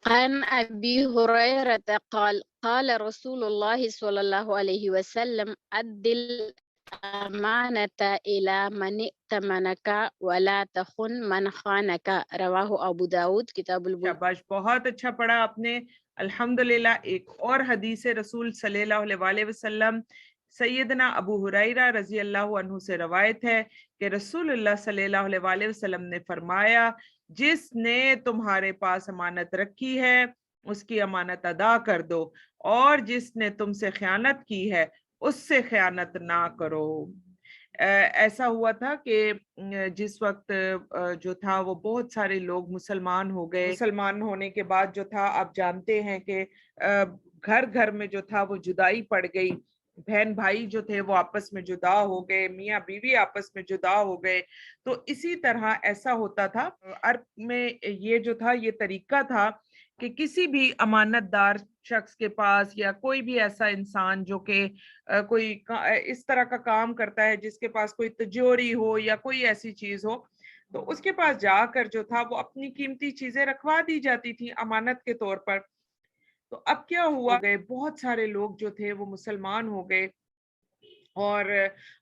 عن أبي هريرة قال قال رسول الله صلى الله عليه وسلم أد الأمانة إلى من ائتمنك ولا تخن من خانك رواه أبو داود كتاب शाबाश, बहुत अच्छा पढ़ा आपने। अल्हम्दुलिल्लाह। एक और हदीस रसूल सल्लल्लाहु अलैहि वसल्लम सैयदना अबू हुरैरा रजी अल्लाह अन्हु से रवायत है कि रसूलुल्लाह सल्लल्लाहु अलैहि वसल्लम ने फरमाया, जिसने तुम्हारे पास अमानत रखी है उसकी अमानत अदा कर दो, और जिसने तुमसे खयानत की है उससे खयानत ना करो। ऐसा हुआ था कि जिस वक्त जो था वो बहुत सारे लोग मुसलमान हो गए। मुसलमान होने के बाद जो था, आप जानते हैं कि घर घर में जो था वो जुदाई पड़ गई, बहन भाई जो थे वो आपस में जुदा हो गए, मियाँ बीवी आपस में जुदा हो गए। तो इसी तरह ऐसा होता था। अरब में ये जो था ये तरीका था कि किसी भी अमानतदार शख्स के पास या कोई भी ऐसा इंसान जो कि इस तरह का काम करता है जिसके पास कोई तिजोरी हो या कोई ऐसी चीज हो, तो उसके पास जाकर जो था वो अपनी कीमती चीजें रखवा दी जाती थी अमानत के तौर पर। तो अब क्या हुआ, गए बहुत सारे लोग जो थे वो मुसलमान हो गए, और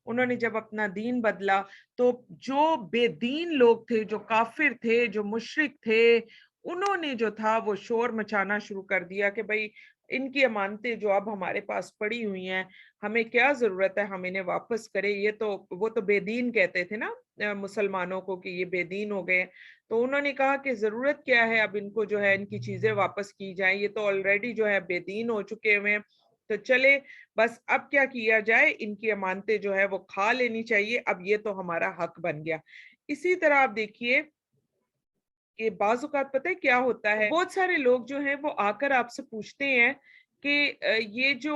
उन्होंने जब अपना दीन बदला तो जो बेदीन लोग थे, जो काफिर थे, जो मुशरिक थे, उन्होंने जो था वो शोर मचाना शुरू कर दिया कि भाई इनकी अमानतें जो अब हमारे पास पड़ी हुई हैं, हमें क्या जरूरत है, हम इन्हें वापस करें। ये तो वो तो बेदीन कहते थे ना मुसलमानों को कि ये बेदीन हो गए। तो उन्होंने कहा कि जरूरत क्या है, अब इनको जो है इनकी चीजें वापस की जाएं, ये तो ऑलरेडी जो है बेदीन हो चुके हुए हैं। तो चले, बस अब क्या किया जाए, इनकी अमानतें जो है वो खा लेनी चाहिए, अब ये तो हमारा हक बन गया। इसी तरह आप देखिए कि बाज़ औक़ात पता है क्या होता है, बहुत सारे लोग जो हैं वो आकर आपसे पूछते हैं कि ये जो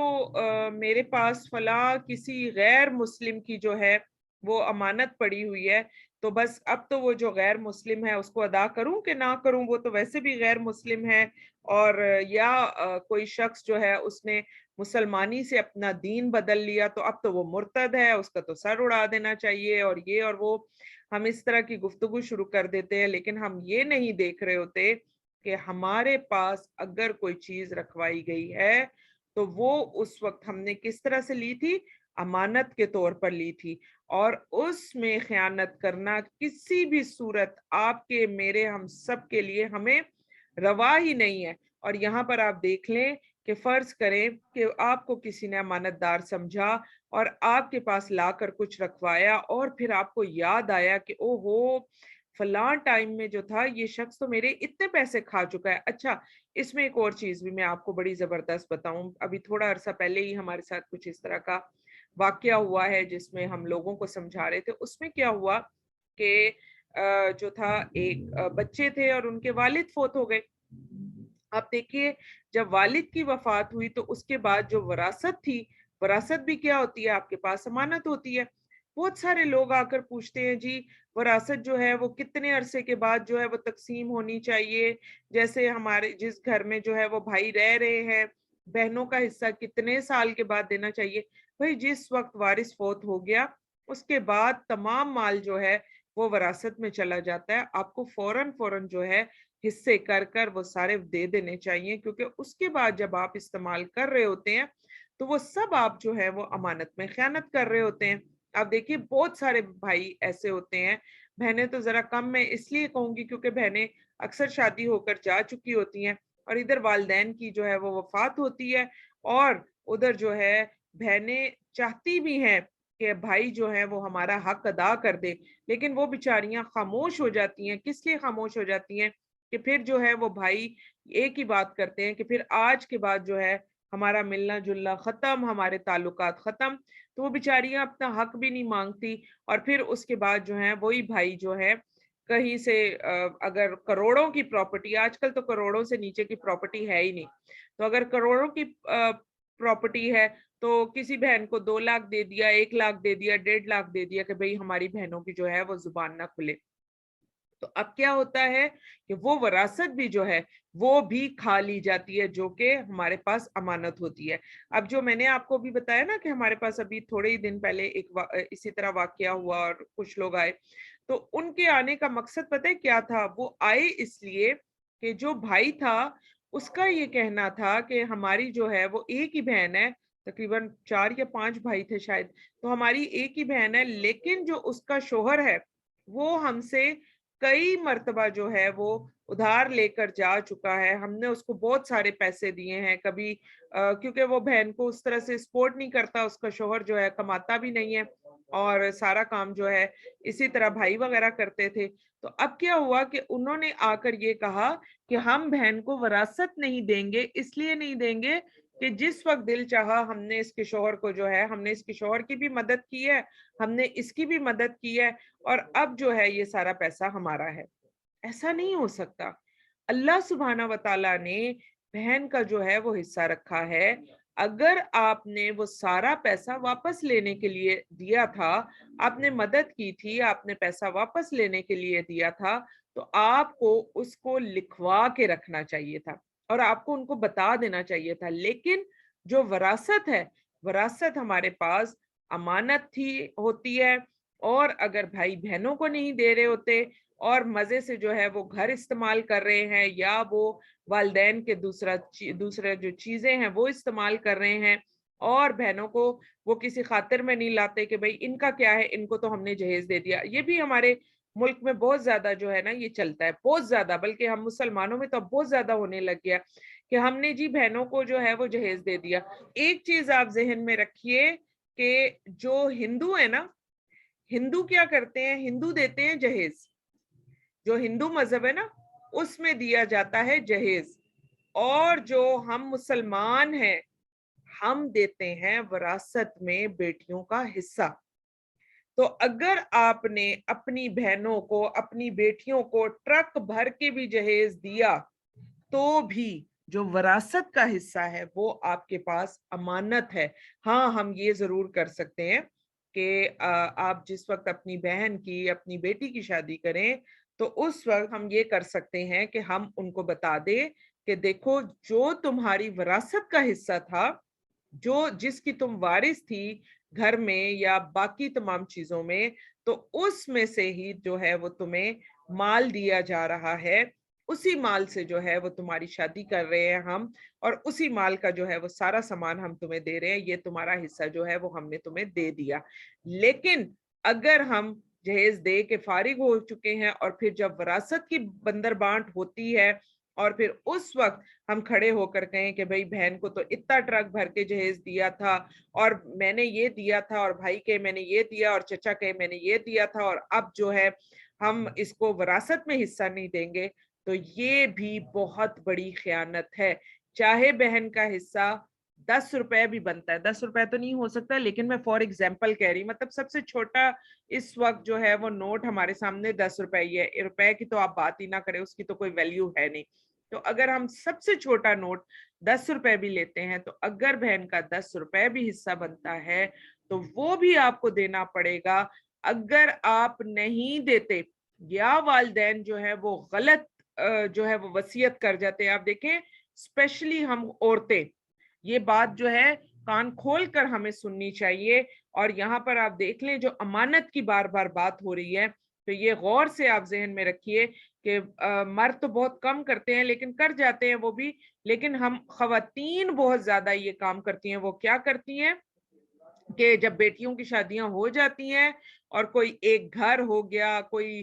मेरे पास फला किसी गैर मुस्लिम की जो है वो अमानत पड़ी हुई है, तो बस अब तो वो जो गैर मुस्लिम है उसको अदा करूं कि ना करूं, वो तो वैसे भी गैर मुस्लिम है। और या कोई शख्स जो है उसने मुसलमानी से अपना दीन बदल लिया, तो अब तो वो मुर्तद है, उसका तो सर उड़ा देना चाहिए, और ये और वो। हम इस तरह की गुफ्तगू शुरू कर देते हैं, लेकिन हम ये नहीं देख रहे होते कि हमारे पास अगर कोई चीज रखवाई गई है तो वो उस वक्त हमने किस तरह से ली थी, अमानत के तौर पर ली थी। और उसमें खयानत करना किसी भी सूरत आपके मेरे हम सब के लिए हमें रवा ही नहीं है। और यहाँ पर आप देख लें कि फर्ज करें कि आपको किसी ने अमानतदार समझा और आपके पास लाकर कुछ रखवाया, और फिर आपको याद आया कि ओहो, फलां टाइम में जो था ये शख्स तो मेरे इतने पैसे खा चुका है। अच्छा, इसमें एक और चीज भी मैं आपको बड़ी जबरदस्त बताऊं, अभी थोड़ा अरसा पहले ही हमारे साथ कुछ इस तरह का वाकया हुआ है जिसमें हम लोगों को समझा रहे थे। उसमें क्या हुआ कि जो था एक बच्चे थे और उनके वालिद फोत हो गए। आप देखिए, जब वालिद की वफात हुई तो उसके बाद जो विरासत थी, विरासत भी क्या होती है, आपके पास अमानत होती है। बहुत सारे लोग आकर पूछते हैं जी विरासत जो है वो कितने अरसे के बाद जो है वो तकसीम होनी चाहिए, जैसे हमारे जिस घर में जो है वो भाई रह रहे हैं, बहनों का हिस्सा कितने साल के बाद देना चाहिए। भाई जिस वक्त वारिस फोत हो गया उसके बाद तमाम माल जो है वो विरासत में चला जाता है, आपको फौरन फौरन जो है हिस्से कर कर वो सारे दे देने चाहिए, क्योंकि उसके बाद जब आप इस्तेमाल कर रहे होते हैं तो वो सब आप जो है वो अमानत में खयानत कर रहे होते हैं। आप देखिए बहुत सारे भाई ऐसे होते हैं, बहनें तो जरा कम मैं इसलिए कहूंगी क्योंकि बहनें अक्सर शादी होकर जा चुकी होती हैं, और इधर वालदैन की जो है वो वफात होती है, और उधर जो है बहनें चाहती भी हैं कि भाई जो है वो हमारा हक अदा कर दे, लेकिन वो बेचारियां खामोश हो जाती हैं। किस लिए खामोश हो जाती हैं कि फिर जो है वो भाई एक ही बात करते हैं कि फिर आज के बाद जो है हमारा मिलना जुलना खत्म, हमारे ताल्लुकात खत्म। तो वो बेचारियां अपना हक भी नहीं मांगती, और फिर उसके बाद जो है वही भाई जो है कहीं से अगर करोड़ों की प्रॉपर्टी, आजकल तो करोड़ों से नीचे की प्रॉपर्टी है ही नहीं, तो अगर करोड़ों की प्रॉपर्टी है तो किसी बहन को 2 लाख दे दिया, 1 लाख दे दिया, 1.5 लाख दे दिया कि भाई हमारी बहनों की जो है वो जुबान ना खुले। तो अब क्या होता है कि वो विरासत भी जो है वो भी खा ली जाती है जो कि हमारे पास अमानत होती है। अब जो मैंने आपको भी बताया ना कि हमारे पास अभी थोड़े ही दिन पहले इसी तरह वाकया हुआ और कुछ लोग आए, तो उनके आने का मकसद पता है क्या था, वो आए इसलिए कि जो भाई था اس کا یہ کہنا تھا کہ ہماری جو ہے وہ ایک ہی بہن ہے، تقریباً 4 یا 5 بھائی تھے شاید، تو ہماری ایک ہی بہن ہے، لیکن جو اس کا شوہر ہے وہ ہم سے کئی مرتبہ جو ہے وہ ادھار لے کر جا چکا ہے، ہم نے اس کو بہت سارے پیسے دیے ہیں، کبھی کیونکہ وہ بہن کو اس طرح سے سپورٹ نہیں کرتا، اس کا شوہر جو ہے کماتا بھی نہیں ہے اور سارا کام جو ہے اسی طرح بھائی وغیرہ کرتے تھے۔ تو اب کیا ہوا کہ انہوں نے آ کر یہ کہا کہ ہم بہن کو وراثت نہیں دیں گے، اس لیے نہیں دیں گے کہ جس وقت دل چاہا ہم نے اس کے شوہر کو جو ہے، ہم نے اس کے شوہر کی بھی مدد کی ہے، ہم نے اس کی بھی مدد کی ہے، اور اب جو ہے یہ سارا پیسہ ہمارا ہے۔ ایسا نہیں ہو سکتا۔ اللہ سبحانہ و تعالیٰ نے بہن کا جو ہے وہ حصہ رکھا ہے۔ اگر آپ نے وہ سارا پیسہ واپس لینے کے لیے دیا تھا، آپ نے مدد کی تھی، آپ نے پیسہ واپس لینے کے لیے دیا تھا، تو آپ کو اس کو لکھوا کے رکھنا چاہیے تھا اور آپ کو ان کو بتا دینا چاہیے تھا۔ لیکن جو وراثت ہے، وراثت ہمارے پاس امانت تھی ہوتی ہے، اور اگر بھائی بہنوں کو نہیں دے رہے ہوتے اور مزے سے جو ہے وہ گھر استعمال کر رہے ہیں، یا وہ والدین کے دوسرے جو چیزیں ہیں وہ استعمال کر رہے ہیں، اور بہنوں کو وہ کسی خاطر میں نہیں لاتے کہ بھئی ان کا کیا ہے، ان کو تو ہم نے جہیز دے دیا۔ یہ بھی ہمارے ملک میں بہت زیادہ جو ہے نا یہ چلتا ہے، بہت زیادہ، بلکہ ہم مسلمانوں میں تو اب بہت زیادہ ہونے لگ گیا کہ ہم نے جی بہنوں کو جو ہے وہ جہیز دے دیا۔ ایک چیز آپ ذہن میں رکھیے کہ جو ہندو ہے نا، ہندو کیا کرتے ہیں، ہندو دیتے ہیں جہیز، جو ہندو مذہب ہے نا اس میں دیا جاتا ہے جہیز، اور جو ہم مسلمان ہیں ہم دیتے ہیں وراثت میں بیٹیوں کا حصہ۔ تو اگر آپ نے اپنی بہنوں کو، اپنی بیٹیوں کو ٹرک بھر کے بھی جہیز دیا، تو بھی جو وراثت کا حصہ ہے وہ آپ کے پاس امانت ہے۔ ہاں، ہم یہ ضرور کر سکتے ہیں کہ آپ جس وقت اپنی بہن کی، اپنی بیٹی کی شادی کریں تو اس وقت ہم یہ کر سکتے ہیں کہ ہم ان کو بتا دیں کہ دیکھو جو تمہاری وراثت کا حصہ تھا، جس کی تم وارث تھی گھر میں یا باقی تمام چیزوں میں، تو اس میں سے ہی جو ہے وہ تمہیں مال دیا جا رہا ہے، اسی مال سے جو ہے وہ تمہاری شادی کر رہے ہیں ہم، اور اسی مال کا جو ہے وہ سارا سامان ہم تمہیں دے رہے ہیں، یہ تمہارا حصہ جو ہے وہ ہم نے تمہیں دے دیا۔ لیکن اگر ہم جہیز دے کے فارغ ہو چکے ہیں اور پھر جب وراثت کی بندر بانٹ ہوتی ہے اور پھر اس وقت ہم کھڑے ہو کر کہیں کہ بھئی بہن کو تو اتنا ٹرک بھر کے جہیز دیا تھا، اور میں نے یہ دیا تھا، اور بھائی کے میں نے یہ دیا، اور چچا کے میں نے یہ دیا تھا، اور اب جو ہے ہم اس کو وراثت میں حصہ نہیں دیں گے، تو یہ بھی بہت بڑی خیانت ہے۔ چاہے بہن کا حصہ 10 روپے بھی بنتا ہے، 10 روپے تو نہیں ہو سکتا لیکن میں فور ایگزامپل کہہ رہی، مطلب سب سے چھوٹا اس وقت جو ہے وہ نوٹ ہمارے سامنے 10 روپے ہی ہے، روپے کی تو آپ بات ہی نہ کریں، اس کی تو کوئی ویلیو ہے نہیں۔ تو اگر ہم سب سے چھوٹا نوٹ 10 روپے بھی لیتے ہیں، تو اگر بہن کا 10 روپے بھی حصہ بنتا ہے تو وہ بھی آپ کو دینا پڑے گا۔ اگر آپ نہیں دیتے یا والدین جو ہے وہ غلط جو ہے وہ وصیت کر جاتے ہیں، آپ دیکھیں اسپیشلی ہم عورتیں، یہ بات جو ہے کان کھول کر ہمیں سننی چاہیے، اور یہاں پر آپ دیکھ لیں جو امانت کی بار بار بات ہو رہی ہے، تو یہ غور سے آپ ذہن میں رکھیے کہ مرد تو بہت کم کرتے ہیں لیکن کر جاتے ہیں وہ بھی، لیکن ہم خواتین بہت زیادہ یہ کام کرتی ہیں۔ وہ کیا کرتی ہیں کہ جب بیٹیوں کی شادیاں ہو جاتی ہیں اور کوئی ایک گھر ہو گیا، کوئی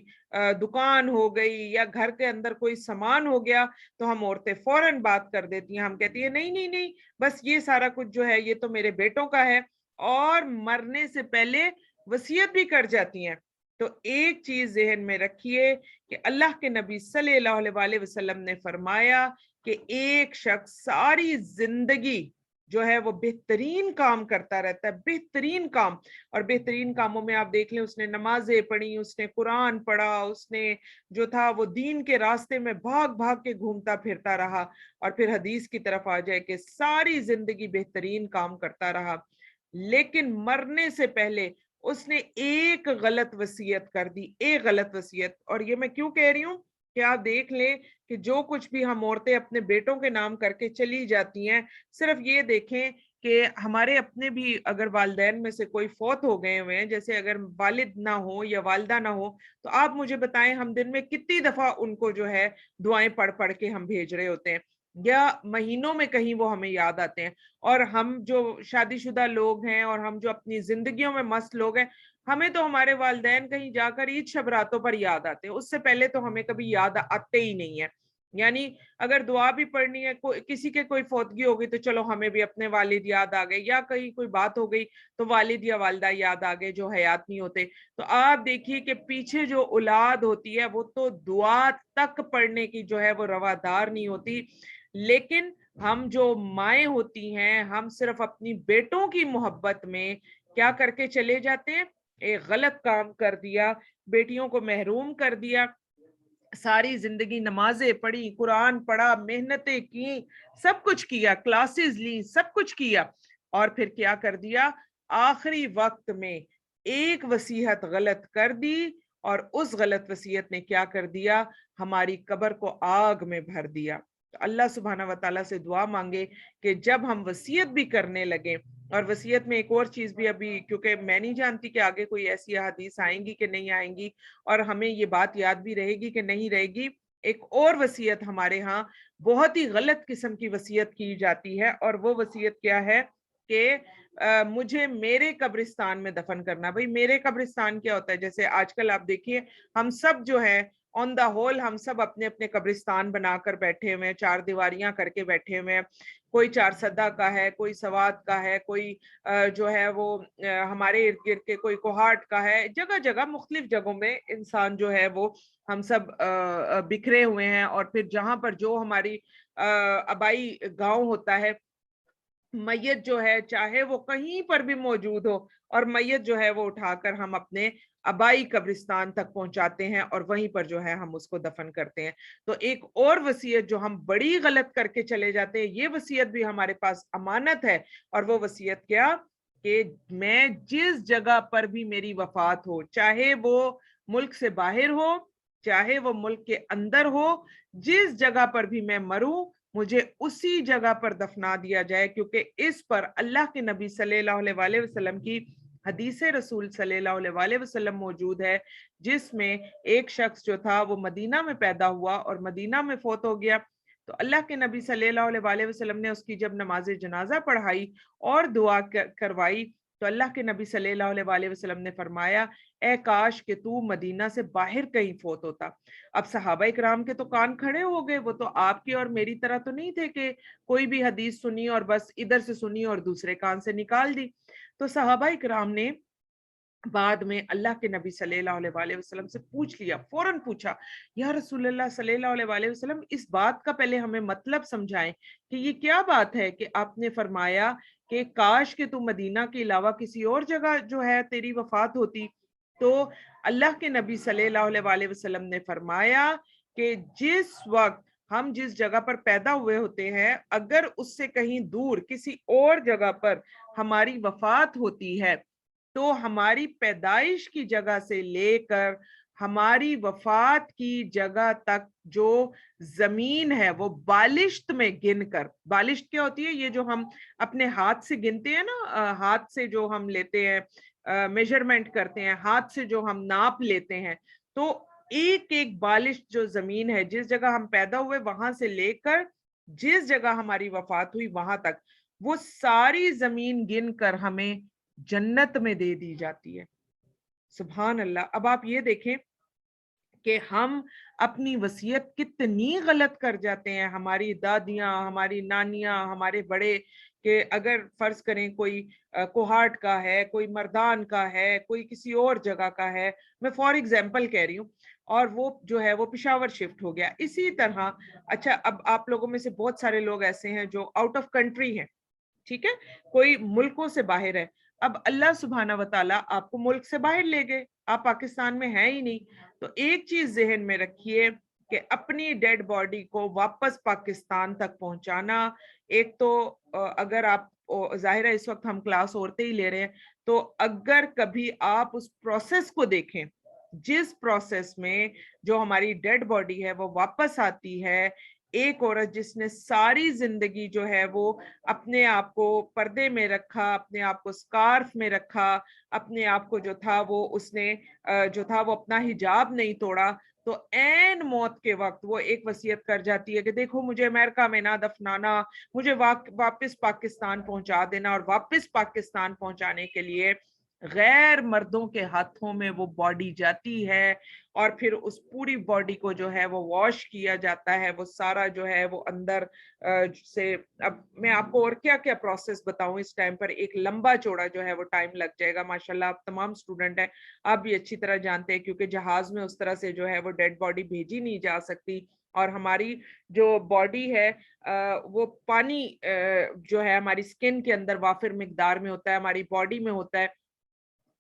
دکان ہو گئی، یا گھر کے اندر کوئی سامان ہو گیا، تو ہم عورتیں فوراً بات کر دیتی ہیں، ہم کہتی ہیں نہیں نہیں نہیں، بس یہ سارا کچھ جو ہے یہ تو میرے بیٹوں کا ہے، اور مرنے سے پہلے وصیت بھی کر جاتی ہیں۔ تو ایک چیز ذہن میں رکھیے کہ اللہ کے نبی صلی اللہ علیہ وسلم نے فرمایا کہ ایک شخص ساری زندگی جو ہے وہ بہترین کام کرتا رہتا ہے، بہترین کام، اور بہترین کاموں میں آپ دیکھ لیں اس نے نمازیں پڑھی، اس نے قرآن پڑھا، اس نے جو تھا وہ دین کے راستے میں بھاگ بھاگ کے گھومتا پھرتا رہا، اور پھر حدیث کی طرف آ جائے کہ ساری زندگی بہترین کام کرتا رہا، لیکن مرنے سے پہلے اس نے ایک غلط وصیت کر دی، ایک غلط وصیت۔ اور یہ میں کیوں کہہ رہی ہوں کہ آپ دیکھ لیں کہ جو کچھ بھی ہم عورتیں اپنے بیٹوں کے نام کر کے چلی جاتی ہیں، صرف یہ دیکھیں کہ ہمارے اپنے بھی اگر والدین میں سے کوئی فوت ہو گئے ہوئے ہیں، جیسے اگر والد نہ ہو یا والدہ نہ ہو، تو آپ مجھے بتائیں ہم دن میں کتنی دفعہ ان کو جو ہے دعائیں پڑھ پڑھ کے ہم بھیج رہے ہوتے ہیں۔ या महीनों में कहीं वो हमें याद आते हैं। और हम जो शादीशुदा लोग हैं और हम जो अपनी जिंदगियों में मस्त लोग हैं, हमें तो हमारे वालिदैन कहीं जाकर ईद शब रातों पर याद आते हैं, उससे पहले तो हमें कभी याद आते ही नहीं है। यानी अगर दुआ भी पढ़नी है, किसी के कोई फौतगी हो गई तो चलो हमें भी अपने वालिद याद आ गए, या कहीं कोई बात हो गई तो वालिद या वालदा याद आ गए जो हयात नहीं होते। तो आप देखिए कि पीछे जो औलाद होती है वो तो दुआ तक पढ़ने की जो है वो रवादार नहीं होती, लेकिन हम जो माएँ होती हैं, हम सिर्फ अपनी बेटों की मोहब्बत में क्या करके चले जाते हैं, एक गलत काम कर दिया, बेटियों को महरूम कर दिया। सारी जिंदगी नमाजें पढ़ी, कुरान पढ़ा, मेहनतें की, सब कुछ किया, क्लासेस ली, सब कुछ किया, और फिर क्या कर दिया, आखिरी वक्त में एक वसीयत गलत कर दी, और उस गलत वसीयत ने क्या कर दिया, हमारी कब्र को आग में भर दिया। तो अल्लाह सुब्हाना व तआला से दुआ मांगे कि जब हम वसीयत भी करने लगे, और वसीयत में एक और चीज भी, अभी क्योंकि मैं नहीं जानती कि आगे कोई ऐसी हदीस आएंगी कि नहीं आएंगी, और हमें ये बात याद भी रहेगी कि नहीं रहेगी, एक और वसीयत हमारे यहाँ बहुत ही गलत किस्म की वसीयत की जाती है, और वो वसीयत क्या है कि मुझे मेरे कब्रिस्तान में दफन करना। भाई मेरे कब्रिस्तान क्या होता है, जैसे आजकल आप देखिए हम सब जो है ऑन द होल हम सब अपने अपने कब्रिस्तान बनाकर बैठे हुए हैं, चार दीवारियां करके बैठे हुए हैं, कोई चार सदा का है, कोई सवात का है, कोई जो है वो हमारे इर्द गिर्द के कोई कोहाट का है, जगह जगह मुख्तलिफ जगहों में इंसान जो है वो हम सब बिखरे हुए हैं। और फिर जहां पर जो हमारी आबाई गांव होता है, मैयत जो है चाहे वो कहीं पर भी मौजूद हो, और मैयत जो है वो उठाकर हम अपने आबाई कब्रिस्तान तक पहुंचाते हैं, और वहीं पर जो है हम उसको दफन करते हैं। तो एक और वसीयत जो हम बड़ी गलत करके चले जाते हैं, ये वसीयत भी हमारे पास अमानत है, और वो वसीयत क्या, कि मैं जिस जगह पर भी मेरी वफात हो, चाहे वो मुल्क से बाहर हो, चाहे वो मुल्क के अंदर हो, जिस जगह पर भी मैं मरूं, मुझे उसी जगह पर दफना दिया जाए, क्योंकि इस पर अल्लाह के नबी सल्लल्लाहु अलैहि वसल्लम की हदीस रसूल सल्लल्लाहु अलैहि वसल्लम मौजूद है, जिसमें एक शख्स जो था वो मदीना में पैदा हुआ और मदीना में फौत हो गया। तो अल्लाह के नबी सल्लल्लाहु अलैहि वसल्लम ने उसकी जब नमाज जनाजा पढ़ाई और दुआ करवाई, तो अल्लाह के नबी सल्लल्लाहु अलैहि वसल्लम ने फरमाया, ए काश कि तू मदीना से बाहर कहीं फौत होता। अब सहाबा इकराम के तो कान खड़े हो गए, वो तो आपकी और मेरी तरह तो नहीं थे कि कोई भी हदीस सुनी और बस इधर से सुनी और दूसरे कान से निकाल दी। तो सहाबा इकराम ने बाद में अल्लाह के नबी सल्लल्लाहु अलैहि वसल्लम से पूछ लिया, फौरन पूछा, या रसूलुल्लाह सल्लल्लाहु अलैहि वसल्लम, इस बात का पहले हमें मतलब समझाएं कि ये क्या बात है कि आपने फरमाया कि काश कि तू मदीना के अलावा किसी और जगह जो है तेरी वफात होती। तो अल्लाह के नबी सल्लल्लाहु अलैहि वसल्लम ने फरमाया कि जिस वक्त हम जिस जगह पर पैदा हुए होते हैं, अगर उससे कहीं दूर किसी और जगह पर हमारी वफात होती है, तो हमारी पैदाइश की जगह से लेकर हमारी वफात की जगह तक जो जमीन है वो बालिश्त में गिनकर, बालिश्त क्या होती है, ये जो हम अपने हाथ से गिनते हैं ना, हाथ से जो हम लेते हैं, मेजरमेंट करते हैं, हाथ से जो हम नाप लेते हैं, तो एक एक बालिश्त जो जमीन है, जिस जगह हम पैदा हुए वहां से लेकर जिस जगह हमारी वफात हुई वहां तक, वो सारी जमीन गिनकर हमें जन्नत में दे दी जाती है। सुभान अल्लाह। अब आप ये देखें कि हम अपनी वसीयत कितनी गलत कर जाते हैं। हमारी दादियां, हमारी नानियां, हमारे बड़े, कि अगर फर्ज करें कोई कोहाट का है, कोई मर्दान का है, कोई किसी और जगह का है, मैं फॉर एग्जांपल कह रही हूँ, और वो जो है वो पिशावर शिफ्ट हो गया इसी तरह। अच्छा, अब आप लोगों में से बहुत सारे लोग ऐसे हैं जो आउट ऑफ कंट्री हैं, ठीक है, कोई मुल्कों से बाहर है। अब अल्लाह सुब्हाना व ताला आपको मुल्क से बाहर ले गए, आप पाकिस्तान में हैं ही नहीं। तो एक चीज जहन में रखिए कि अपनी डेड बॉडी को वापस पाकिस्तान तक पहुंचाना, एक तो अगर आप, जाहिर है इस वक्त हम क्लास औरतें ही ले रहे हैं, तो अगर कभी आप उस प्रोसेस को देखें, जिस प्रोसेस में जो हमारी डेड बॉडी है वो वापस आती है, एक औरत जिसने सारी जिंदगी जो है वो अपने आप को पर्दे में रखा, अपने आप को स्कार्फ में रखा, अपने आप को जो था वो उसने जो था वो अपना हिजाब नहीं तोड़ा, तो ऐन मौत के वक्त वो एक वसीयत कर जाती है कि देखो मुझे अमेरिका में ना दफनाना, मुझे वापस पाकिस्तान पहुंचा देना, और वापस पाकिस्तान पहुंचाने के लिए गैर मर्दों के हाथों में वो बॉडी जाती है, और फिर उस पूरी बॉडी को जो है वो वॉश किया जाता है, वो सारा जो है वो अंदर से, अब मैं आपको और क्या क्या प्रोसेस बताऊं, इस टाइम पर एक लंबा चौड़ा जो है वो टाइम लग जाएगा। माशाल्लाह आप तमाम स्टूडेंट हैं, आप भी अच्छी तरह जानते हैं, क्योंकि जहाज में उस तरह से जो है वो डेड बॉडी भेजी नहीं जा सकती, और हमारी जो बॉडी है वो पानी जो है हमारी स्किन के अंदर वाफिर मिकदार में होता है, हमारी बॉडी में होता है,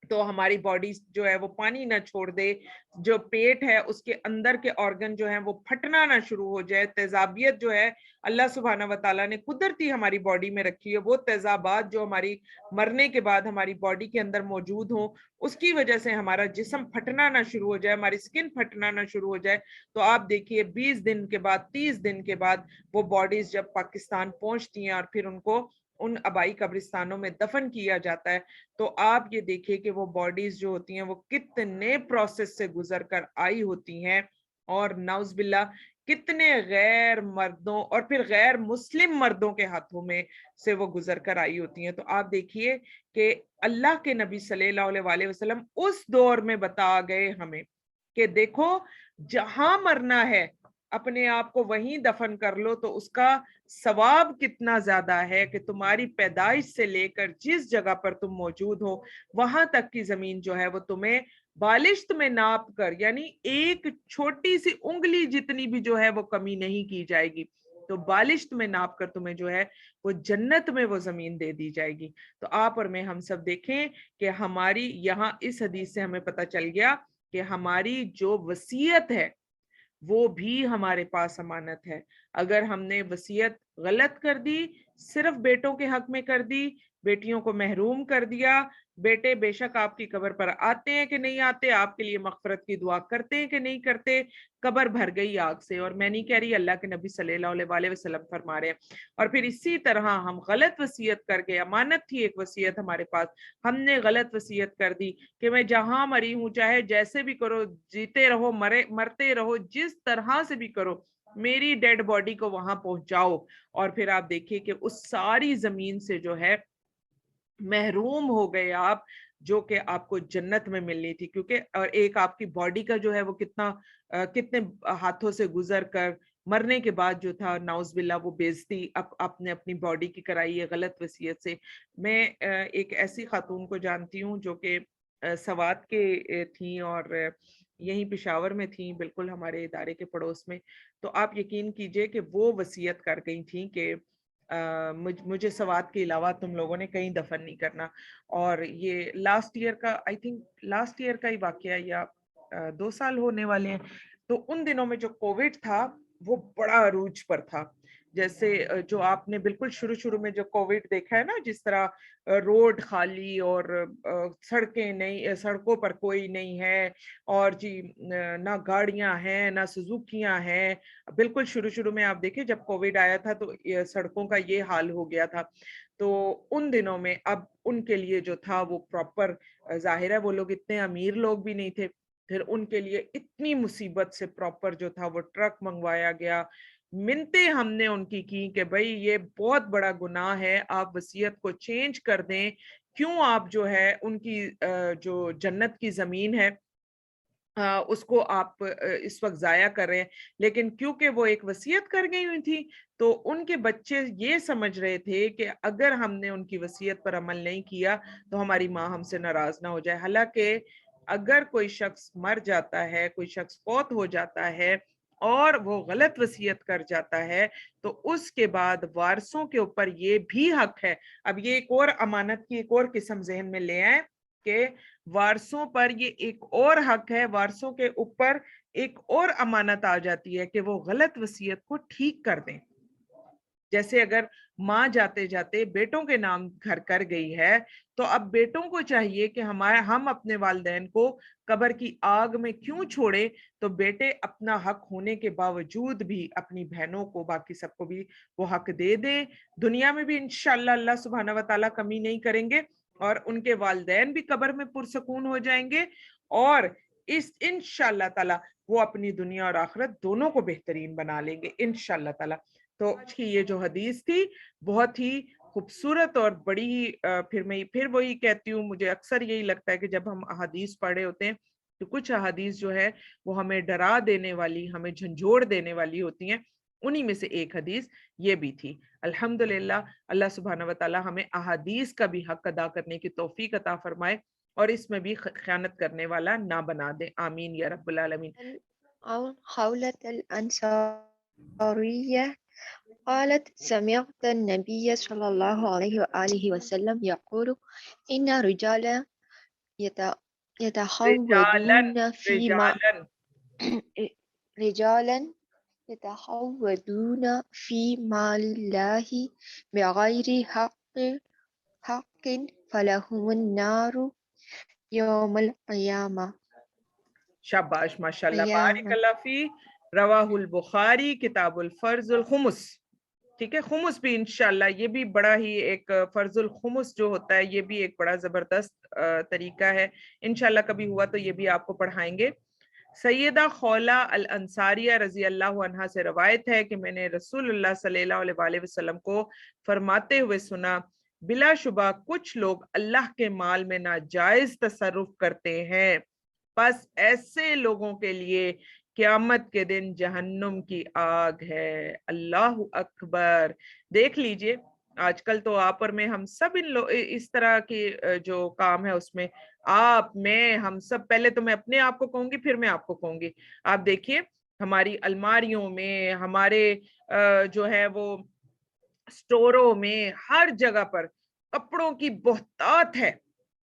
तो हमारी बॉडी जो है वो पानी ना छोड़ दे, जो पेट है उसके अंदर के ऑर्गन जो है वो फटना ना शुरू हो जाए, तेजाबियत जो है अल्लाह सुब्हाना व तआला ने कुदरती हमारी बॉडी में रखी है, वो तेजाबात जो हमारी मरने के बाद हमारी बॉडी के अंदर मौजूद हो, उसकी वजह से हमारा जिस्म फटना ना शुरू हो जाए, हमारी स्किन फटना ना शुरू हो जाए, तो आप देखिए 20 दिन के बाद, 30 दिन के बाद वो बॉडीज जब पाकिस्तान पहुंचती हैं और फिर उनको उन आबाई कब्रिस्तानों में दफन किया जाता है, तो आप ये देखिए कि वो बॉडीज जो होती हैं वो कितने प्रोसेस से गुजर कर आई होती हैं, और नाउज़बिल्ला कितने गैर मर्दों और फिर गैर मुस्लिम मर्दों के हाथों में से वो गुजर कर आई होती हैं। तो आप देखिए कि अल्लाह के नबी सल्लल्लाहु अलैहि वसल्लम उस दौर में बता गए हमें कि देखो जहां मरना है अपने आप को वहीं दफन कर लो, तो उसका सवाब कितना ज्यादा है कि तुम्हारी पैदाइश से लेकर जिस जगह पर तुम मौजूद हो वहां तक की जमीन जो है वो तुम्हें बालिश्त में नाप कर, यानी एक छोटी सी उंगली जितनी भी जो है वो कमी नहीं की जाएगी, तो बालिश्त में नाप कर तुम्हें जो है वो जन्नत में वो जमीन दे दी जाएगी। तो आप और मैं हम सब देखें कि हमारी यहाँ इस हदीस से हमें पता चल गया कि हमारी जो वसीयत है वो भी हमारे पास अमानत है। अगर हमने वसीयत गलत कर दी, सिर्फ बेटों के हक में कर दी, बेटियों को महरूम कर दिया, बेटे बेशक आपकी कब्र पर आते हैं कि नहीं आते, आपके लिए मगफरत की दुआ करते हैं कि नहीं करते, कब्र भर गई आग से। और मैं नहीं कह रही, अल्लाह के नबी सल्लल्लाहु अलैहि वसल्लम फरमा रहे हैं। और फिर इसी तरह हम गलत वसीयत कर गए, अमानत थी एक वसीयत हमारे पास, हमने गलत वसीयत कर दी कि मैं जहां मरी हूं चाहे जैसे भी करो, जीते रहो मरते रहो, जिस तरह से भी करो, मेरी डेड बॉडी को वहां पहुंचाओ। और फिर आप देखिए कि उस सारी जमीन से जो है महरूम हो गए आप, जो कि आपको जन्नत में मिलनी थी, क्योंकि और एक आपकी बॉडी का जो है वो कितने हाथों से गुजर कर मरने के बाद जो था नाउज़बिल्ला वो बेइज्जती आपने अपनी बॉडी की कराई है गलत वसीयत से। मैं एक ऐसी खातून को जानती हूँ जो कि सवात के थी, और यहीं पेशावर में थी, बिल्कुल हमारे इदारे के पड़ोस में। तो आप यकीन कीजिए कि वो वसीयत कर गई थी कि मुझे सवात के अलावा तुम लोगों ने कहीं दफन नहीं करना। और ये लास्ट ईयर का, आई थिंक लास्ट ईयर का ही वाकया, या 2 साल होने वाले हैं। तो उन दिनों में जो कोविड था वो बड़ा अरूज पर था। जैसे जो आपने बिल्कुल शुरू शुरू में जो कोविड देखा है ना, जिस तरह रोड खाली और सड़कें नहीं, सड़कों पर कोई नहीं है, और जी ना गाड़ियां हैं ना सुजुकियां हैं। बिल्कुल शुरू शुरू में आप देखें जब कोविड आया था तो ये सड़कों का ये हाल हो गया था। तो उन दिनों में अब उनके लिए जो था वो प्रॉपर, जाहिर है वो लोग इतने अमीर लोग भी नहीं थे, फिर उनके लिए इतनी मुसीबत से प्रॉपर जो था वो ट्रक मंगवाया गया। मिन्नतें हमने उनकी की कि भाई ये बहुत बड़ा गुनाह है, आप वसीयत को चेंज कर दें, क्यों आप जो है उनकी जो जन्नत की जमीन है उसको आप इस वक्त जाया कर रहे हैं। लेकिन क्योंकि वो एक वसीयत कर गई हुई थी, तो उनके बच्चे ये समझ रहे थे कि अगर हमने उनकी वसीयत पर अमल नहीं किया तो हमारी माँ हमसे नाराज ना हो जाए। हालांकि अगर कोई शख्स मर जाता है, कोई शख्स फौत हो जाता है और वो गलत वसीयत कर जाता है, तो उसके बाद वारसों के ऊपर ये भी हक है। अब ये एक और अमानत की एक और किस्म जहन में ले आए कि वारसों पर ये एक और हक है, वारसों के ऊपर एक और अमानत आ जाती है कि वो गलत वसीयत को ठीक कर दें। जैसे अगर माँ जाते जाते बेटों के नाम घर कर गई है, तो अब बेटों को चाहिए कि हम अपने वालिदैन को कब्र की आग में क्यों छोड़े, तो बेटे अपना हक होने के बावजूद भी अपनी बहनों को, बाकी सबको भी वो हक दे दें। दुनिया में भी इंशाअल्लाह अल्लाह सुब्हाना व तआला कमी नहीं करेंगे, और उनके वालिदैन भी कब्र में पुरसकून हो जाएंगे, और اس इंशाअल्लाह ताला वो अपनी दुनिया और आखिरत दोनों को बेहतरीन बना लेंगे इंशाअल्लाह ताला। तो आज की ये जो हदीस थी बहुत ही खूबसूरत और बड़ी ही फिर वही कहती हूँ, मुझे अक्सर यही लगता है कि जब हम अहादीस पढ़े होते हैं तो कुछ अहादीस जो है वो हमें डरा देने वाली, हमें झंझोड़ देने वाली होती हैं। उन्हीं में से एक हदीस ये भी थी। अल्हम्दुलिल्लाह, अल्लाह सुब्हानहू व तआला हमें अहादीस का भी हक अदा करने की तौफीक अता फरमाए और इसमें भी खयानत करने वाला ना बना दे। आमीन या रब्बुल आलमीन। أو خولة الأنصارية قالت سمعت النبي صلى الله عليه وآله وسلم يقول إن رجالا रिजालन يتخوضون فيما रिजालन رجالا يتخوضون في مال الله بغير حق فلهم النار يوم القيامة शाबाश माशाल्लाह बारिकल्लाह फी। रवाहुल बुखारी किताबुल फर्जुल खुमुस। ठीक है, खुमुस भी इंशाल्लाह, ये भी बड़ा ही एक फर्जुल खुमुस जो होता है ये भी एक बड़ा जबरदस्त तरीका है। इंशाल्लाह कभी हुआ तो ये भी आपको पढ़ाएंगे। सैयदा खौला अल अंसारिया रजी अल्लाह अन्हा से रवायत है कि मैंने रसूलुल्लाह सल्लल्लाहु अलैहि वसल्लम को फरमाते हुए सुना, बिलाशुबा कुछ लोग अल्लाह के माल में नाजायज तसर्रुफ करते हैं, बस ऐसे लोगों के लिए क़यामत के दिन जहन्नुम की आग है। अल्लाह अकबर। देख लीजिए, आजकल तो आप और मैं हम सब इस तरह की जो काम है उसमें आप मैं हम सब, पहले तो मैं अपने आप को कहूंगी फिर मैं आपको कहूंगी। आप देखिए हमारी अलमारियों में, हमारे जो है वो स्टोरों में, हर जगह पर कपड़ों की बहुतात है।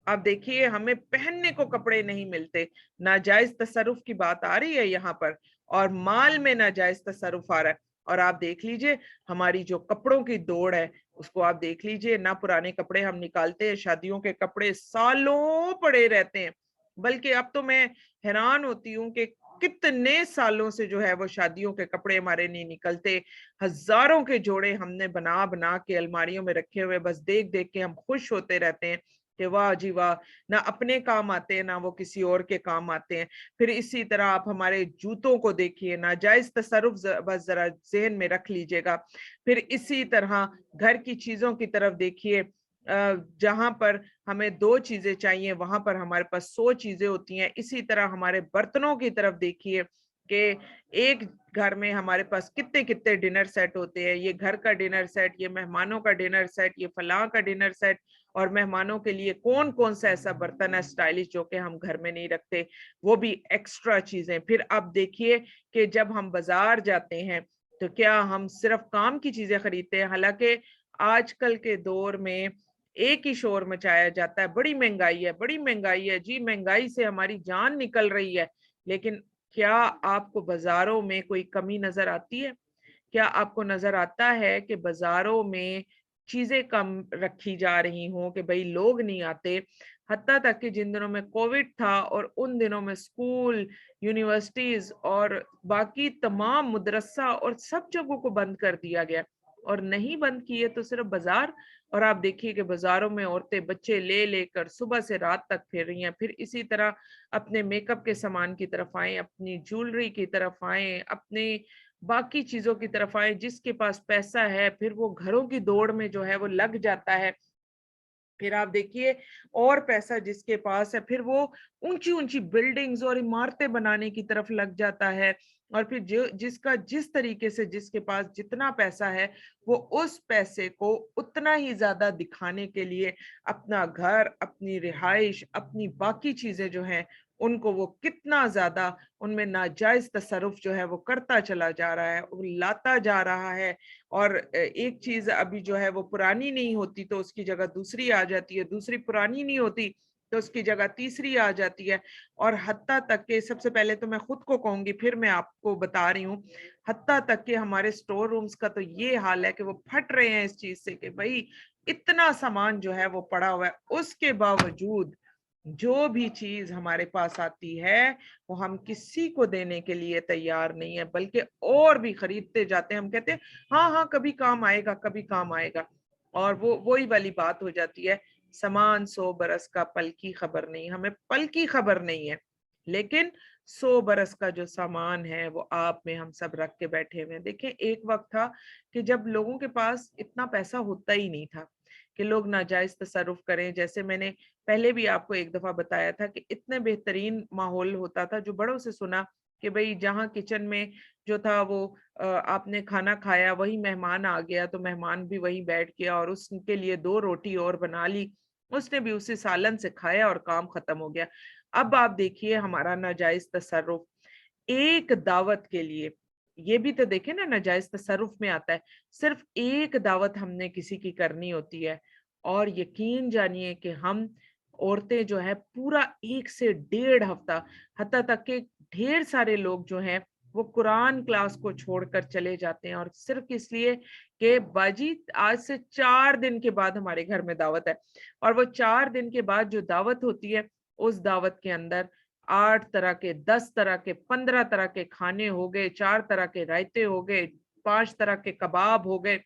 आप देखिए हमें पहनने को कपड़े नहीं मिलते। नाजायज तसरुफ की बात आ रही है यहाँ पर और माल में नाजायज तसरुफ आ रहा है। और आप देख लीजिए हमारी जो कपड़ों की दौड़ है उसको आप देख लीजिए ना, पुराने कपड़े हम निकालते हैं, शादियों के कपड़े सालों पड़े रहते हैं। बल्कि अब तो मैं हैरान होती हूँ कि कितने सालों से जो है वो शादियों के कपड़े हमारे नहीं निकलते। हजारों के जोड़े हमने बना बना के अलमारियों में रखे हुए, बस देख देख के हम खुश होते रहते हैं कि वाह जी वाह, ना अपने काम आते हैं ना वो किसी और के काम आते हैं। फिर इसी तरह आप हमारे जूतों को देखिए, नाजायज तसरुफ बस जरा ज़हन में रख लीजिएगा। फिर इसी तरह घर की चीजों की तरफ देखिए, जहां पर हमें 2 चीजें चाहिए वहां पर हमारे पास 100 चीजें होती हैं। इसी तरह हमारे बर्तनों की तरफ देखिए कि एक घर में हमारे पास कितने कितने डिनर सेट होते हैं। ये घर का डिनर सेट, ये मेहमानों का डिनर सेट, ये फलां का डिनर सेट, और मेहमानों के लिए कौन कौन सा ऐसा बर्तन है स्टाइलिश जो कि हम घर में नहीं रखते, वो भी एक्स्ट्रा चीजें। फिर आप देखिए कि जब हम बाजार जाते हैं तो क्या हम सिर्फ काम की चीजें खरीदते हैं? हालांकि आजकल के दौर में एक ही शोर मचाया जाता है, बड़ी महंगाई है, बड़ी महंगाई है जी, महंगाई से हमारी जान निकल रही है। लेकिन क्या आपको बाजारों में कोई कमी नजर आती है? क्या आपको नजर आता है कि बाजारों में चीजें कम रखी जा रही हों, कि भाई लोग नहीं आते? हत्ता तक कि जिन दिनों में कोविड था और उन दिनों में स्कूल, यूनिवर्सिटीज और बाकी तमाम मदरसा और सब जगहों को बंद कर दिया गया, और नहीं बंद किए तो सिर्फ बाजार। और आप देखिए कि बाजारों में औरतें बच्चे ले लेकर सुबह से रात तक फिर रही हैं। फिर इसी तरह अपने मेकअप के सामान की तरफ आए, अपनी ज्वेलरी की तरफ आए, अपने बाकी चीजों की तरफ आए। जिसके पास पैसा है फिर वो घरों की दौड़ में जो है वो लग जाता है। फिर आप देखिए और पैसा जिसके पास है फिर वो ऊंची ऊंची बिल्डिंग्स और इमारतें बनाने की तरफ लग जाता है। और फिर जो जिसका जिस तरीके से जिसके पास जितना पैसा है वो उस पैसे को उतना ही ज्यादा दिखाने के लिए अपना घर, अपनी रिहाइश, अपनी बाकी चीजें जो हैं उनको वो कितना ज्यादा उनमें नाजायज तसरुफ जो है वो करता चला जा रहा है, वो लाता जा रहा है। और एक चीज अभी जो है वो पुरानी नहीं होती तो उसकी जगह दूसरी आ जाती है, दूसरी पुरानी नहीं होती तो उसकी जगह तीसरी आ जाती है। और हत्ता तक के, सबसे पहले तो मैं खुद को कहूंगी फिर मैं आपको बता रही हूँ, हत्ता तक के हमारे स्टोर रूम्स का तो ये हाल है कि वो फट रहे हैं इस चीज से कि भाई इतना सामान जो है वो पड़ा हुआ है। उसके बावजूद जो भी चीज हमारे पास आती है वो हम किसी को देने के लिए तैयार नहीं है, बल्कि और भी खरीदते जाते हैं। हम कहते हैं हाँ हाँ कभी काम आएगा, कभी काम आएगा। और वो वही वाली बात हो जाती है, सामान 100 बरस का, पल की खबर नहीं। हमें पल की खबर नहीं है لیکن 100 बरस का जो सामान है वो आप में हम सब रख के बैठे हुए हैं। देखें, एक वक्त था कि जब लोगों के पास इतना पैसा होता ही नहीं था कि लोग नाजायज तसरुफ करें। जैसे मैंने पहले भी आपको एक दफा बताया था कि इतने बेहतरीन माहौल होता था, जो बड़ों से सुना कि भाई जहाँ किचन में जो था वो आपने खाना खाया, वही मेहमान आ गया तो मेहमान भी वहीं बैठ गया और उसके लिए 2 रोटी और बना ली, उसने भी उसी सालन से खाया और काम खत्म हो गया। अब आप देखिए हमारा नाजायज तसर्रुफ एक दावत के लिए, ये भी तो देखे ना, नाजायज तसर्रुफ में आता है। सिर्फ एक दावत हमने किसी की करनी होती है और यकीन जानिए कि हम औरतें जो है पूरा 1 से 1.5 हफ्ता, हत्ता तक के ढेर सारे लोग जो हैं वो कुरान क्लास को छोड़कर चले जाते हैं, और सिर्फ इसलिए कि बाजी आज से 4 दिन के बाद हमारे घर में दावत है, और वो 4 दिन के बाद जो दावत होती है उस दावत के अंदर 8 तरह के, 10 तरह के, 15 तरह के खाने हो गए, 4 तरह के रायते हो गए, 5 तरह के कबाब हो गए।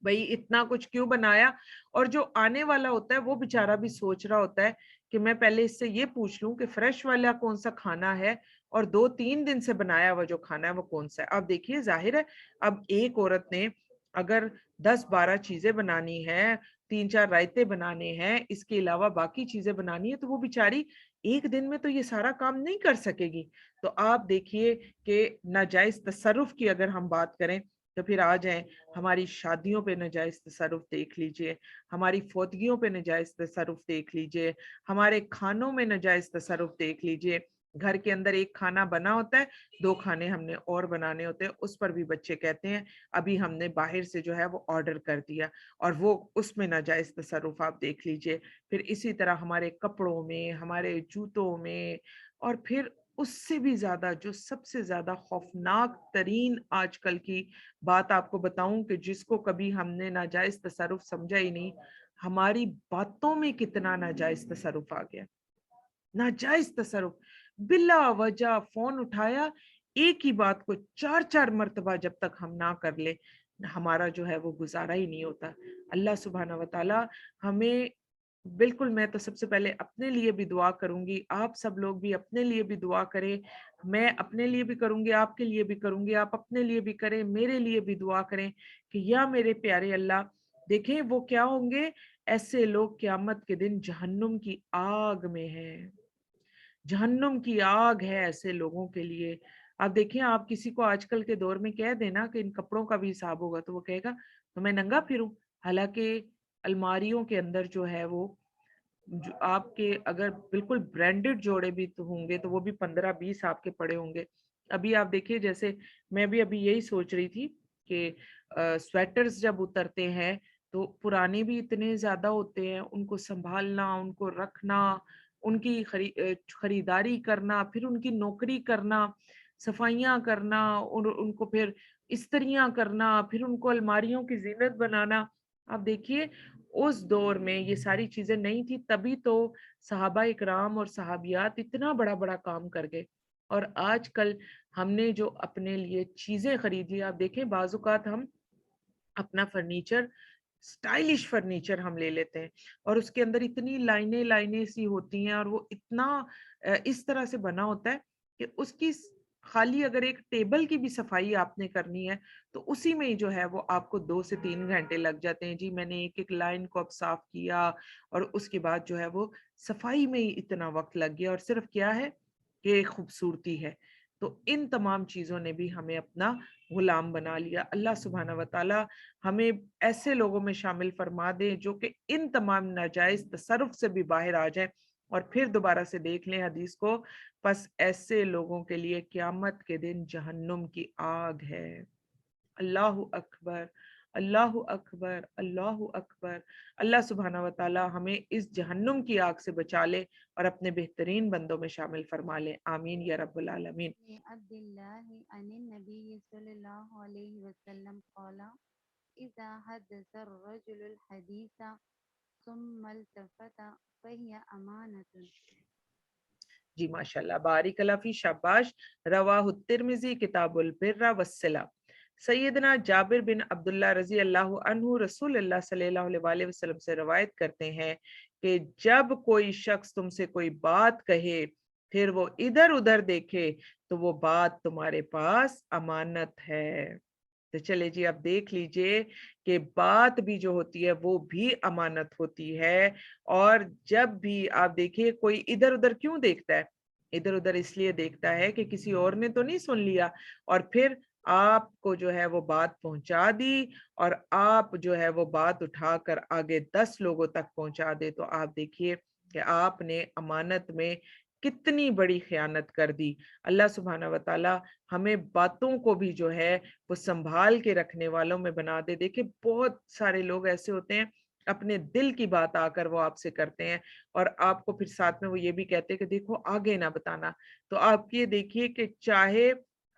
भाई इतना कुछ क्यों बनाया? और जो आने वाला होता है वो बेचारा भी सोच रहा होता है कि मैं पहले इससे ये पूछ लूं कि फ्रेश वाला कौन सा खाना है और 2-3 दिन से बनाया हुआ जो खाना है वो कौन सा है। अब देखिए, जाहिर है अब एक औरत ने अगर 10-12 चीजें बनानी है, 3-4 रायते बनाने हैं, इसके अलावा बाकी चीजें बनानी है, तो वो बेचारी एक दिन में तो ये सारा काम नहीं कर सकेगी। तो आप देखिए कि नाजायज तसर्रुफ की अगर हम बात करें तो फिर आ जाएं, हमारी शादियों पे नाजायज तसर्रुफ देख लीजिए, हमारी फौतगियों पे नाजायज तसर्रुफ देख लीजिए, हमारे खानों में नाजायज तसर्रुफ देख लीजिए। घर के अंदर एक खाना बना होता है, 2 खाने हमने और बनाने होते हैं, उस पर भी बच्चे कहते हैं अभी हमने बाहर से जो है वो ऑर्डर कर दिया, और वो उसमें नाजायज तसर्रुफ आप देख लीजिए। फिर इसी तरह हमारे कपड़ों में, हमारे जूतों में, और फिर उससे भी ज्यादा जो सबसे ज्यादा खौफनाक तरीन आजकल की बात आपको बताऊं कि जिसको कभी हमने नाजायज तसर्रुफ समझा ही नहीं, हमारी बातों में कितना नाजायज तसर्रुफ आ गया। नाजायज तसर्रुफ, बिला वजह फोन उठाया, एक ही बात को 4-4 मर्तबा जब तक हम ना कर ले, हमारा जो है वो गुजारा ही नहीं होता। अल्लाह सुब्हाना व तआला हमें बिल्कुल, मैं तो सबसे पहले अपने लिए भी दुआ करूंगी, आप सब लोग भी अपने लिए भी दुआ करें, मैं अपने लिए भी करूंगी, आपके लिए भी करूंगी, आप अपने लिए भी करें, मेरे लिए भी दुआ करें कि या मेरे प्यारे अल्लाह, देखें वो क्या होंगे, ऐसे लोग क़यामत के दिन जहन्नुम की आग में हैं। जहन्नुम की आग है ऐसे लोगों के लिए। आप देखिए, आप किसी को आजकल के दौर में कह देना कि इन कपड़ों का भी हिसाब होगा, तो वो कहेगा तो मैं नंगा फिरूं। हालांकि अलमारियों के अंदर जो है वो, जो आपके अगर बिल्कुल ब्रांडेड जोड़े भी तो होंगे तो वो भी 15-20 आपके पड़े होंगे। अभी आप देखिए, जैसे मैं भी अभी यही सोच रही थी कि स्वेटर्स जब उतरते हैं तो पुराने भी इतने ज्यादा होते हैं, उनको संभालना, उनको रखना, उनकी खरीदारी करना, फिर उनकी नौकरी करना, सफाइयाँ करना, और उनको फिर इस्त्रियाँ करना, फिर उनको अलमारियों की जीनत बनाना। आप देखिए उस दौर में ये सारी चीजें नहीं थी, तभी तो सहाबा इकराम और सहाबियात इतना बड़ा बड़ा काम कर गए। और आजकल हमने जो अपने लिए चीजें खरीदी, आप देखें बाजुकात हम अपना फर्नीचर, स्टाइलिश फर्नीचर हम ले लेते हैं और उसके अंदर इतनी लाइनें लाइनें सी होती हैं, और वो इतना इस तरह से बना होता है कि उसकी खाली अगर एक टेबल की भी सफाई आपने करनी है तो उसी में ही जो है वो आपको 2 से 3 घंटे लग जाते हैं। जी, मैंने एक एक लाइन को अब साफ किया और उसके बाद जो है वो सफाई में ही इतना वक्त लग गया, और सिर्फ क्या है कि खूबसूरती है। तो इन तमाम चीजों ने भी हमें अपना गुलाम बना लिया। अल्लाह सुब्हाना व तआला हमें ऐसे लोगों में शामिल फरमा दे जो कि इन तमाम नाजायज तसर्रुफ से भी बाहर आ जाए। और फिर दोबारा से देख लें हदीस को, बस ऐसे लोगों के लिए क़यामत के दिन जहन्नुम की आग है। अल्लाहु अकबर, अल्लाहु अकबर, अल्लाहु अकबर। अल्लाह सुब्हाना व तआला हमें इस जहन्नुम की आग से बचा ले और अपने बेहतरीन बंदों में शामिल फरमा ले। आमीन या रब्बल आलमीन। अब्दुल्लाहि अनिन नबी सल्लल्लाहु अलैहि वसल्लम क़ाला इज़ा हदसा अर्रजुलुल हदीसा सुम्मा इल्तफ़ता फ़हिय अमानतुन। जी माशाल्लाह, बारिक अल्लाह फी, शाबाश। रवाहु तिर्मिजी किताबुल बिर्र वस्सिला। सैयदना जाबिर बिन अब्दुल्लाह रजी अल्लाह अन्हु रसूलुल्लाह सल्लल्लाहु अलैहि वसल्लम से रवायत करते हैं कि जब कोई शख्स तुमसे कोई बात कहे پھر وہ ادھر ادھر دیکھے تو وہ بات تمہارے پاس امانت ہے۔ تو چلے جی اب دیکھ لیجئے کہ بات بھی جو ہوتی ہے وہ بھی امانت ہوتی ہے، اور جب بھی آپ دیکھیے کوئی ادھر ادھر کیوں دیکھتا ہے، ادھر ادھر اس لیے دیکھتا ہے کہ کسی اور نے تو نہیں سن لیا اور پھر آپ کو جو ہے وہ بات پہنچا دی، اور آپ جو ہے وہ بات اٹھا کر آگے 10 لوگوں تک پہنچا دے، تو آپ دیکھیے کہ آپ نے امانت میں کتنی بڑی خیانت کر دی۔ اللہ سبحانہ وتعالی ہمیں باتوں کو بھی جو ہے وہ سنبھال کے رکھنے والوں میں بنا دے۔ دیکھیں بہت سارے لوگ ایسے ہوتے ہیں اپنے دل کی بات آ کر وہ آپ سے کرتے ہیں، اور آپ کو پھر ساتھ میں وہ یہ بھی کہتے ہیں کہ دیکھو آگے نہ بتانا۔ تو آپ یہ دیکھیے کہ چاہے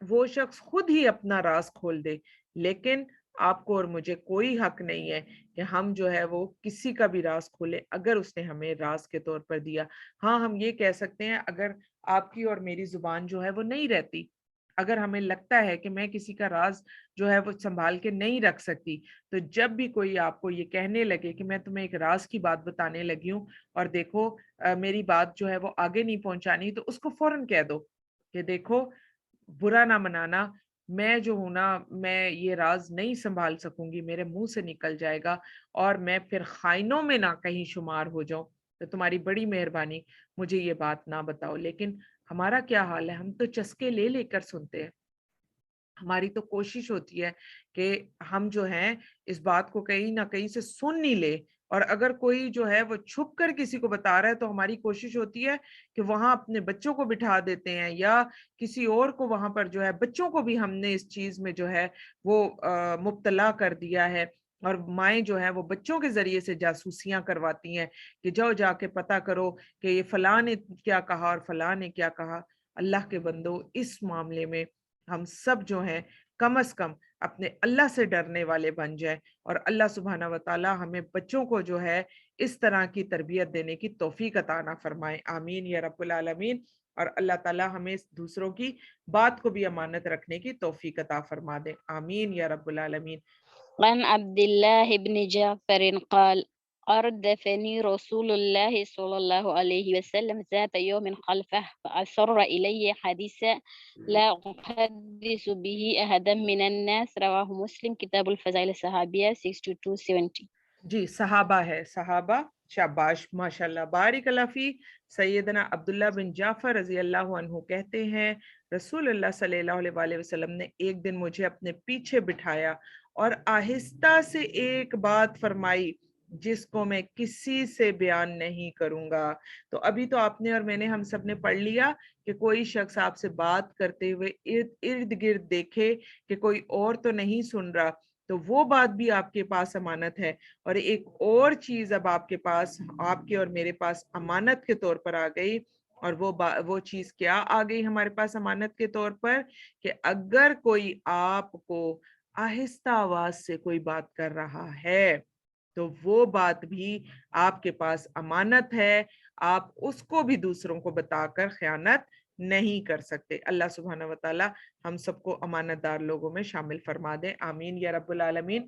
وہ شخص خود ہی اپنا راز کھول دے، لیکن آپ کو اور مجھے کوئی حق نہیں ہے کہ ہم جو ہے وہ کسی کا بھی راز کھولے اگر اس نے ہمیں راز کے طور پر دیا۔ ہاں ہم یہ کہہ سکتے ہیں اگر آپ کی اور میری زبان جو ہے وہ نہیں رہتی، اگر ہمیں لگتا ہے کہ میں کسی کا راز جو ہے وہ سنبھال کے نہیں رکھ سکتی، تو جب بھی کوئی آپ کو یہ کہنے لگے کہ میں تمہیں ایک راز کی بات بتانے لگی ہوں اور دیکھو میری بات جو ہے وہ آگے نہیں پہنچانی، تو اس کو فوراً کہہ دو کہ دیکھو برا نہ منانا، میں جو ہوں نا میں یہ راز نہیں سنبھال سکوں گی، میرے منہ سے نکل جائے گا اور میں پھر خائنوں میں نہ کہیں شمار ہو جاؤں، تو تمہاری بڑی مہربانی مجھے یہ بات نہ بتاؤ۔ لیکن ہمارا کیا حال ہے، ہم تو چسکے لے لے کر سنتے ہیں۔ ہماری تو کوشش ہوتی ہے کہ ہم جو ہیں اس بات کو کہیں نہ کہیں سے سن نہیں لے، اور اگر کوئی جو ہے وہ چھپ کر کسی کو بتا رہا ہے تو ہماری کوشش ہوتی ہے کہ وہاں اپنے بچوں کو بٹھا دیتے ہیں یا کسی اور کو وہاں پر جو ہے، بچوں کو بھی ہم نے اس چیز میں جو ہے وہ مبتلا کر دیا ہے، اور مائیں جو ہیں وہ بچوں کے ذریعے سے جاسوسیاں کرواتی ہیں کہ جاؤ جا کے پتہ کرو کہ یہ فلاں نے کیا کہا اور فلاں نے کیا کہا۔ اللہ کے بندو، اس معاملے میں ہم سب جو ہیں کم از کم اپنے اللہ سے ڈرنے والے بن جائیں، اور اللہ سبحانہ وتعالی ہمیں بچوں کو جو ہے اس طرح کی تربیت دینے کی توفیق عطا نہ فرمائے، آمین یا رب العالمین۔ اور اللہ تعالی ہمیں دوسروں کی بات کو بھی امانت رکھنے کی توفیق عطا فرما دے، آمین یا رب العالمین۔ عن عبد الله بن جعفر قال أردفني رسول الله صلى الله عليه وسلم ذات يوم خلفه فأسر إلي حديثا لا أحدث به أحدا من الناس، رواه مسلم کتاب الفضائل الصحابیہ 6270۔ جی صحابہ ہے، صحابہ، شاباش ماشاءاللہ بارک اللہ فی۔ سیدنا عبداللہ بن جعفر رضی اللہ عنہ کہتے ہیں رسول اللہ صلی اللہ علیہ وسلم نے ایک دن مجھے اپنے پیچھے بٹھایا اور آہستہ سے ایک بات فرمائی جس کو میں کسی سے بیان نہیں کروں گا۔ تو ابھی تو آپ نے اور میں نے ہم سب نے پڑھ لیا کہ کوئی شخص آپ سے بات کرتے ہوئے ارد گرد دیکھے کہ کوئی اور تو نہیں سن رہا، تو وہ بات بھی آپ کے پاس امانت ہے۔ اور ایک اور چیز اب آپ کے پاس، آپ کے اور میرے پاس امانت کے طور پر آ گئی، اور وہ چیز کیا آ گئی ہمارے پاس امانت کے طور پر، کہ اگر کوئی آپ کو آہستہ آواز سے کوئی بات کر رہا ہے تو وہ بات بھی آپ کے پاس امانت ہے، آپ اس کو بھی دوسروں کو بتا کر خیانت نہیں کر سکتے۔ اللہ سبحانہ وتعالی ہم سب کو امانت دار لوگوں میں شامل فرما دے، آمین یا رب العالمین۔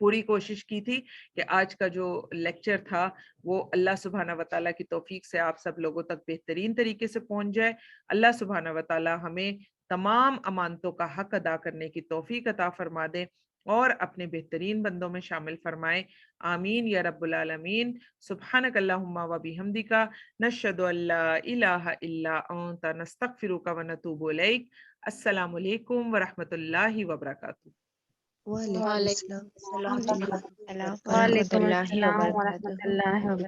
پوری کوشش کی تھی کہ آج کا جو لیکچر تھا وہ اللہ سبحانہ وتعالی کی توفیق سے آپ سب لوگوں تک بہترین طریقے سے پہنچ جائے۔ اللہ سبحانہ وتعالی ہمیں تمام امانتوں کا حق ادا کرنے کی توفیق عطا فرما دے اور اپنے بہترین بندوں میں شامل فرمائے، آمین یا رب العالمین۔ سبحانک اللہم و بحمدک، نشہد ان لا الہ الا انت، نستغفرک و نتوب الیک۔ السلام علیکم ورحمۃ اللہ وبرکاتہ۔ وعلیکم وعلیکم السلام السلام ورحمۃ ورحمۃ اللہ اللہ ورحمۃ وعلیکم اللہ السلام ورحمۃ وبرکاتہ۔ اللہ وبرکاتہ۔